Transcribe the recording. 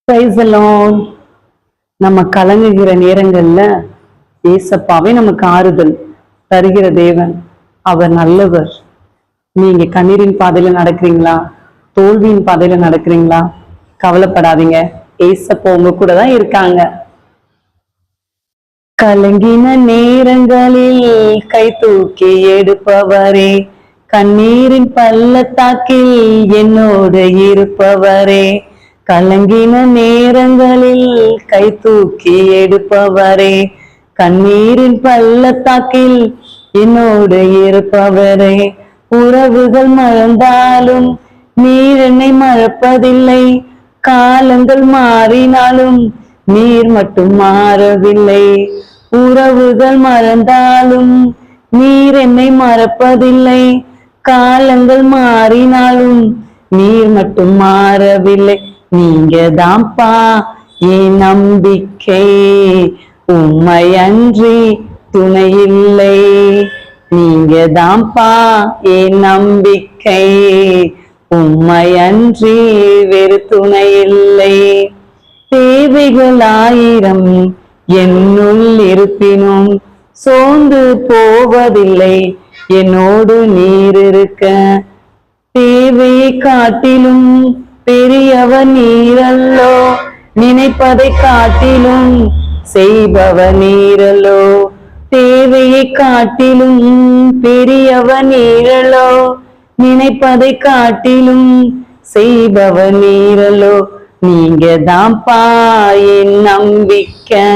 Praise the Lord. நம்ம கலங்குகிற நேரங்கள்ல ஏசப்பாவே நமக்கு ஆறுதல் தருகிற தேவன். அவர் நல்லவர். நீங்க கண்ணீரின் பாதையில நடக்கிறீங்களா, தோல்வியின் பாதையில நடக்கிறீங்களா, கவலைப்படாதீங்க. ஏசப்பா உங்க கூட தான் இருக்காங்க. கலங்கின நேரங்களில் கை தூக்கி எடுப்பவரே, கண்ணீரின் பள்ளத்தாக்கில் என்னோடு இருப்பவரே, கலங்கின நேரங்களில் கை தூக்கி எடுப்பவரே, கண்ணீரின் பள்ளத்தாக்கில் என்னோடு இருப்பவரே, உறவுகள் மறந்தாலும் நீர் என்னை மறப்பதில்லை, காலங்கள் மாறினாலும் நீர் மட்டும் மாறவில்லை, உறவுகள் மறந்தாலும் நீர் என்னை மறப்பதில்லை, காலங்கள் மாறினாலும் நீர் மட்டும் மாறவில்லை. நீங்க தான்ப்பா என் நம்பிக்கை, உம்மை அன்றி துணை இல்லை. நீங்க தான்ப்பா என் நம்பிக்கை, உம்மை அன்றி வேறு துணை இல்லை. தேவைகள் ஆயிரம் என்னுள் இருப்பினும் சோர்ந்து போவதில்லை, என்னோடு நீர் இருக்க. தேவையை காட்டிலும் பெரியவர் நீரல்லோ, நினைப்பதை காட்டிலும் செய்பவர் நீரல்லோ. தேவையை காட்டிலும் பெரியவர் நீரல்லோ, நினைப்பதை காட்டிலும் செய்பவர் நீரல்லோ. நீங்க தான்ப்பா என் நம்பிக்கை.